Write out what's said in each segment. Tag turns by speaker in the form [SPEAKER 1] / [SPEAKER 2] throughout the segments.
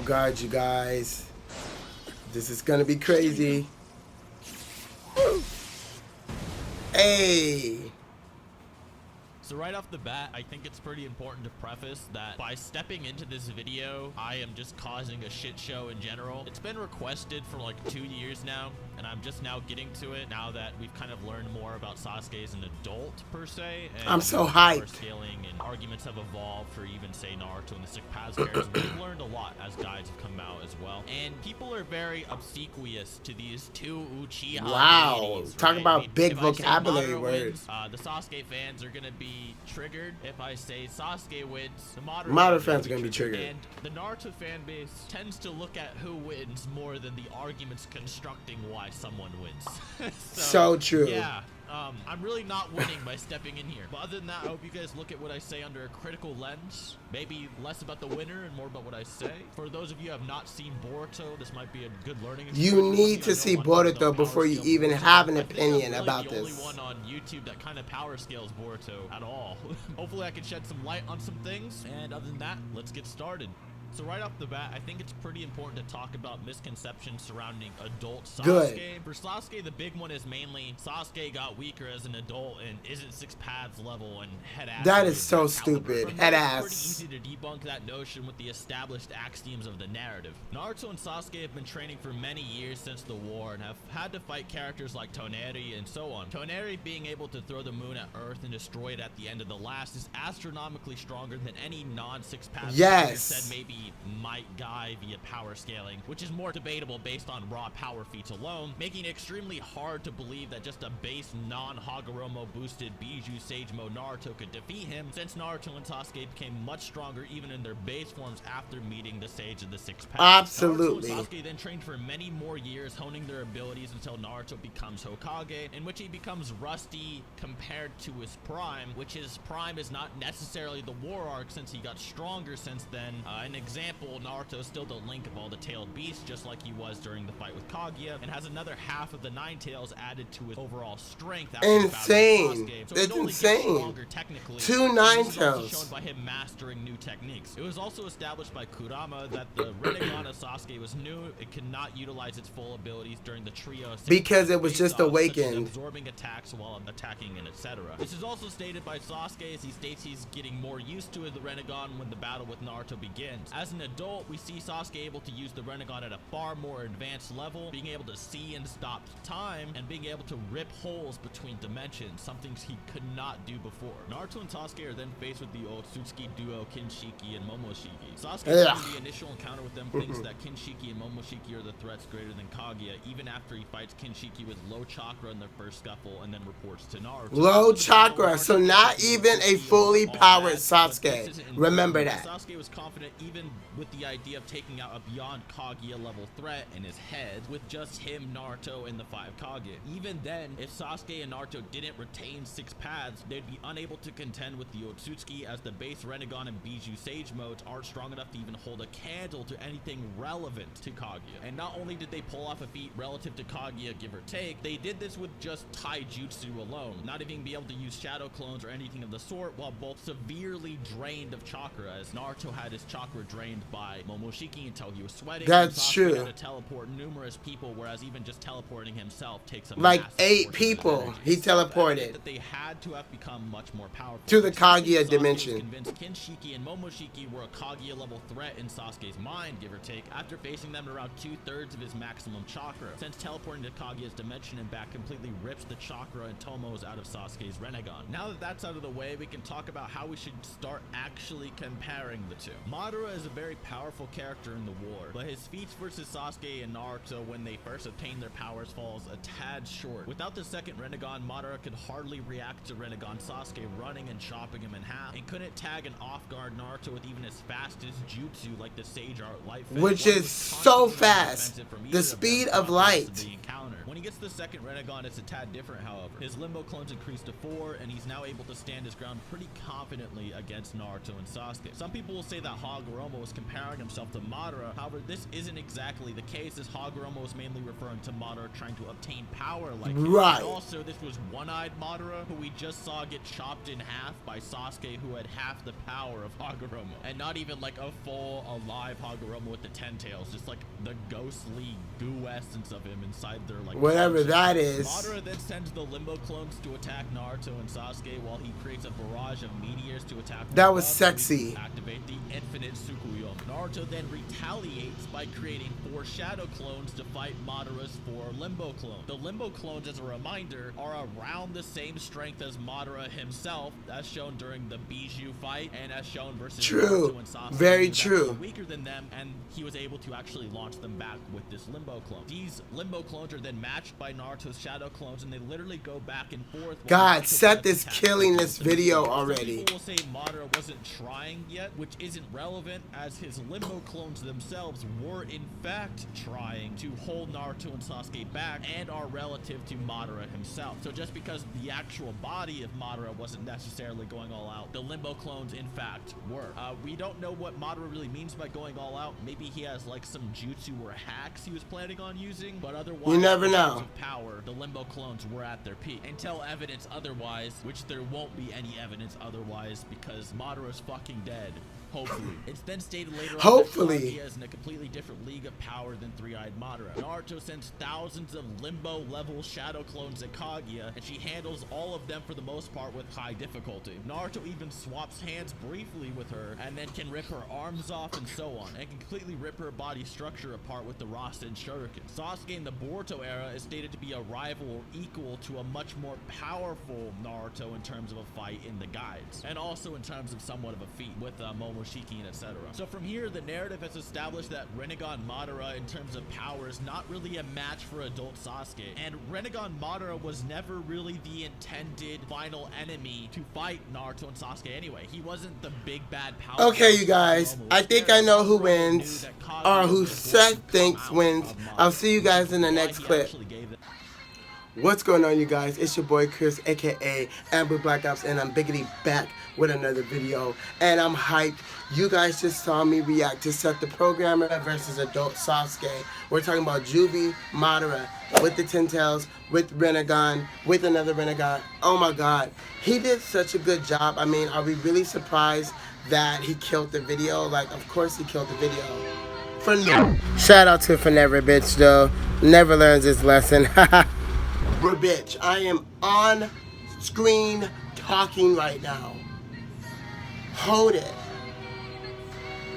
[SPEAKER 1] God, you guys. This is gonna be crazy. Woo. Hey.
[SPEAKER 2] So right off the bat, I think it's pretty important to preface that by stepping into this video, I am just causing a shit show in general. It's been requested for like 2 years now, and I'm just now getting to it now that we've kind of learned more about Sasuke as an adult per se. And
[SPEAKER 1] I'm so hyped.
[SPEAKER 2] Scaling and arguments have evolved for even say Naruto and the Six Paths characters. We've learned a lot as guides have come out as well, and people are very obsequious to these two Uchiha.
[SPEAKER 1] Wow,
[SPEAKER 2] deities,
[SPEAKER 1] talk
[SPEAKER 2] right?
[SPEAKER 1] about big
[SPEAKER 2] If I say
[SPEAKER 1] vocabulary
[SPEAKER 2] Madara
[SPEAKER 1] words.
[SPEAKER 2] wins, the Sasuke fans are gonna be triggered. If I say Sasuke wins, the
[SPEAKER 1] Madara fans are gonna be triggered.
[SPEAKER 2] And the Naruto fan base tends to look at who wins more than the arguments constructing why someone wins.
[SPEAKER 1] So true.
[SPEAKER 2] Yeah. I'm really not winning by stepping in here. But other than that, I hope you guys look at what I say under a critical lens. Maybe less about the winner and more about what I say. For those of you who have not seen Boruto, this might be a good learning experience.
[SPEAKER 1] You need to see Boruto before you even have an opinion about this.
[SPEAKER 2] I'm the only one on YouTube that kind of power scales Boruto at all. Hopefully I can shed some light on some things. And other than that, let's get started. So right off the bat, I think it's pretty important to talk about misconceptions surrounding adult Sasuke.
[SPEAKER 1] Good.
[SPEAKER 2] For Sasuke, the big one is mainly Sasuke got weaker as an adult and isn't Six Paths level and head ass.
[SPEAKER 1] That is so stupid. Head ass.
[SPEAKER 2] It's pretty easy to debunk that notion with the established axioms of the narrative. Naruto and Sasuke have been training for many years since the war and have had to fight characters like Toneri and so on. Toneri being able to throw the moon at Earth and destroy it at the end of the last is astronomically stronger than any non-Six Paths.
[SPEAKER 1] Yes.
[SPEAKER 2] Said maybe might guy via power scaling, which is more debatable based on raw power feats alone, making it extremely hard to believe that just a base non-Hagoromo boosted Biju Sage Mode Naruto could defeat him, since Naruto and Sasuke became much stronger even in their base forms after meeting the Sage of the Six Paths.
[SPEAKER 1] Absolutely.
[SPEAKER 2] Naruto and Sasuke then trained for many more years, honing their abilities until Naruto becomes Hokage, in which he becomes rusty compared to his prime, which his prime is not necessarily the war arc since he got stronger since then. An example, Naruto is still the link of all the tailed beasts, just like he was during the fight with Kaguya, and has another half of the nine tails added to his overall strength.
[SPEAKER 1] Insane.
[SPEAKER 2] So
[SPEAKER 1] it's insane. Two nine tails.
[SPEAKER 2] Shown by him mastering new techniques. It was also established by Kurama that the Rinnegan of Sasuke was new. It could not utilize its full abilities during the trio
[SPEAKER 1] because it was just awakened,
[SPEAKER 2] absorbing attacks while attacking and etc. This is also stated by Sasuke as he states he's getting more used to the Rinnegan when the battle with Naruto begins. As an adult, we see Sasuke able to use the Rinnegan at a far more advanced level, being able to see and stop time, and being able to rip holes between dimensions, something he could not do before. Naruto and Sasuke are then faced with the Otsutsuki duo Kinshiki and Momoshiki. Sasuke, during the initial encounter with them, thinks that Kinshiki and Momoshiki are the threats greater than Kaguya, even after he fights Kinshiki with low chakra in their first scuffle and then reports to Naruto.
[SPEAKER 1] Low chakra, so not even a fully powered Sasuke. Remember that.
[SPEAKER 2] Sasuke was confident even with the idea of taking out a beyond Kaguya level threat in his head with just him, Naruto, and the 5 Kage. Even then, if Sasuke and Naruto didn't retain Six Paths, they'd be unable to contend with the Otsutsuki, as the base Rinnegan and Biju Sage modes aren't strong enough to even hold a candle to anything relevant to Kaguya. And not only did they pull off a feat relative to Kaguya, give or take, they did this with just taijutsu alone, not even be able to use shadow clones or anything of the sort, while both severely drained of chakra, as Naruto had his chakra drained by Momoshiki until he was sweating.
[SPEAKER 1] That's true.
[SPEAKER 2] Had to teleport numerous people, whereas even just teleporting himself takes a
[SPEAKER 1] like 8 people he teleported.
[SPEAKER 2] That they had to have become much more powerful
[SPEAKER 1] to the Kaguya
[SPEAKER 2] Sasuke
[SPEAKER 1] dimension.
[SPEAKER 2] Was convinced Kinshiki and Momoshiki were a Kaguya level threat in Sasuke's mind, give or take, after facing them around 2/3 of his maximum chakra, since teleporting to Kaguya's dimension and back completely rips the chakra and tomos out of Sasuke's Rinnegan. Now that that's out of the way, we can talk about how we should start actually comparing the two. Madara is a very powerful character in the war, but his feats versus Sasuke and Naruto when they first obtain their powers falls a tad short. Without the second Rinnegan, Madara could hardly react to Rinnegan Sasuke running and chopping him in half, and couldn't tag an off-guard Naruto with even his fastest jutsu like the Sage Art Light Fang,
[SPEAKER 1] which is so fast. The speed of light.
[SPEAKER 2] When he gets the second Rinnegan, it's a tad different, however. His limbo clones increase to 4, and he's now able to stand his ground pretty confidently against Naruto and Sasuke. Some people will say that Hagoromo was comparing himself to Madara. However, this isn't exactly the case, as Hagoromo was mainly referring to Madara trying to obtain power like him.
[SPEAKER 1] Right.
[SPEAKER 2] And also, this was one-eyed Madara, who we just saw get chopped in half by Sasuke, who had half the power of Hagoromo. And not even like a full, alive Hagoromo with the 10 tails, just like the ghostly goo essence of him inside their like
[SPEAKER 1] whatever that is.
[SPEAKER 2] Madara then sends the limbo clones to attack Naruto and Sasuke, while he creates a barrage of meteors to attack.
[SPEAKER 1] That was sexy.
[SPEAKER 2] Activate the infinite Tsukuyomi. Naruto then retaliates by creating 4 shadow clones to fight Madara's 4 limbo clones. The limbo clones, as a reminder, are around the same strength as Madara himself, as shown during the Bijou fight and as shown versus Naruto and Sasuke.
[SPEAKER 1] Very
[SPEAKER 2] He was
[SPEAKER 1] true.
[SPEAKER 2] actually weaker than them, and he was able to actually launch them back with this limbo clone. These limbo clones are then matched by Naruto's shadow clones, and they literally go back and forth.
[SPEAKER 1] God, Seth is killing this video already.
[SPEAKER 2] People will say Madara wasn't trying yet, which isn't relevant, as his limbo clones themselves were in fact trying to hold Naruto and Sasuke back and are relative to Madara himself. So just because the actual body of Madara wasn't necessarily going all out, the limbo clones in fact were. We don't know what Madara really means by going all out. Maybe he has like some jutsu or hacks he was planning on using, but otherwise,
[SPEAKER 1] you never
[SPEAKER 2] in
[SPEAKER 1] know.
[SPEAKER 2] terms of power, the limbo clones were at their peak. Until evidence otherwise, which there won't be any evidence otherwise because Madara's fucking dead. Hopefully. It's then stated later on
[SPEAKER 1] Hopefully.
[SPEAKER 2] that Kaguya is in a completely different league of power than Three-Eyed Madara. Naruto sends thousands of limbo-level shadow clones at Kaguya, and she handles all of them for the most part with high difficulty. Naruto even swaps hands briefly with her, and then can rip her arms off and so on, and completely rip her body structure apart with the Rasen Shuriken. Sasuke in the Boruto era is stated to be a rival or equal to a much more powerful Naruto in terms of a fight in the guides, and also in terms of somewhat of a feat with Momoshiki and etc. So from here, the narrative has established that Rinnegan Madara in terms of power is not really a match for adult Sasuke, and Rinnegan Madara was never really the intended final enemy to fight Naruto and Sasuke anyway. He wasn't the big bad power.
[SPEAKER 1] Okay, you guys, I think I know who wins, or who Seth thinks wins. I'll see you guys in the next clip. What's going on, you guys? It's your boy Chris, aka Amber Black Ops, and I'm biggity back with another video, and I'm hyped. You guys just saw me react to Seth the Programmer versus adult Sasuke. We're talking about Juubi Madara with the 10 tails, with Rinnegan, with another Rinnegan. Oh my god, he did such a good job. I mean, are we really surprised that he killed the video? Like, of course he killed the video. For no. Shout out to For Never Bitch though. Never learns his lesson. Bitch, I am on screen talking right now. Hold it.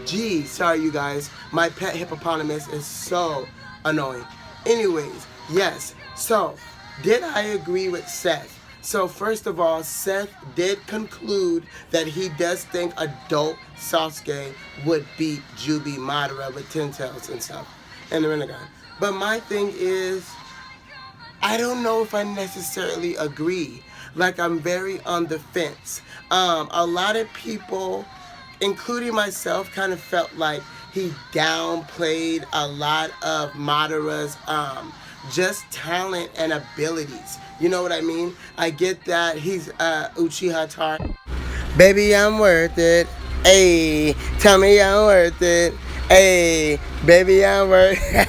[SPEAKER 1] Gee, sorry you guys. My pet hippopotamus is so annoying. Anyways, yes. So, did I agree with Seth? So, first of all, Seth did conclude that he does think adult Sasuke would beat Juubi Madara with 10 tails and stuff, and the Rinnegan. But my thing is, I don't know if I necessarily agree. Like, I'm very on the fence. A lot of people, including myself, kind of felt like he downplayed a lot of Madara's just talent and abilities. You know what I mean? I get that he's Uchiha Tar. Baby, I'm worth it. Ayy, tell me I'm worth it. Ayy, baby, I'm worth it.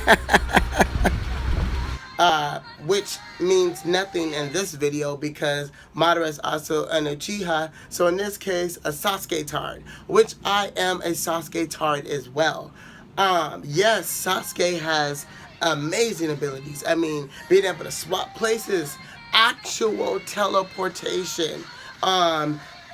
[SPEAKER 1] Which means nothing in this video because Madara is also an Uchiha, so in this case, a Sasuke tard, which I am a Sasuke tard as well. Yes, Sasuke has amazing abilities. I mean, being able to swap places, actual teleportation,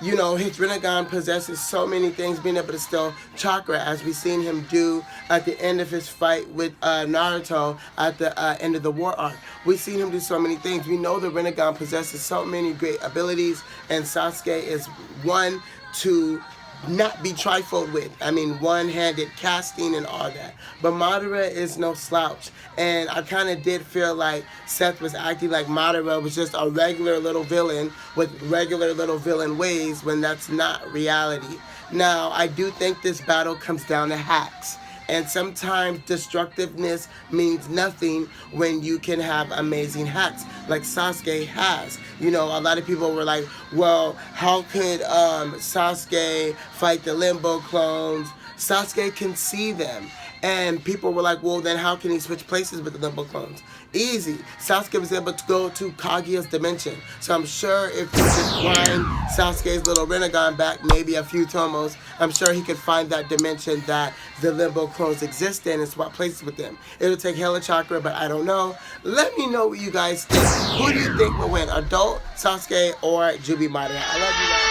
[SPEAKER 1] you know, his Rinnegan possesses so many things, being able to steal chakra, as we've seen him do at the end of his fight with Naruto at the end of the war arc. We've seen him do so many things. We know the Rinnegan possesses so many great abilities, and Sasuke is one to not be trifled with. I mean, one-handed casting and all that. But Madara is no slouch. And I kind of did feel like Seth was acting like Madara was just a regular little villain with regular little villain ways, when that's not reality. Now, I do think this battle comes down to hacks. And sometimes destructiveness means nothing when you can have amazing hacks like Sasuke has. You know, a lot of people were like, well, how could Sasuke fight the Limbo clones? Sasuke can see them. And people were like, well, then how can he switch places with the Limbo clones? Easy. Sasuke was able to go to Kaguya's dimension. So I'm sure if you just grind Sasuke's little Rinnegan back, maybe a few tomos, I'm sure he could find that dimension that the Limbo clones exist in and swap places with them. It'll take hella chakra, but I don't know. Let me know what you guys think. Who do you think will win, Adult, Sasuke, or Juubi Madara? I love you guys.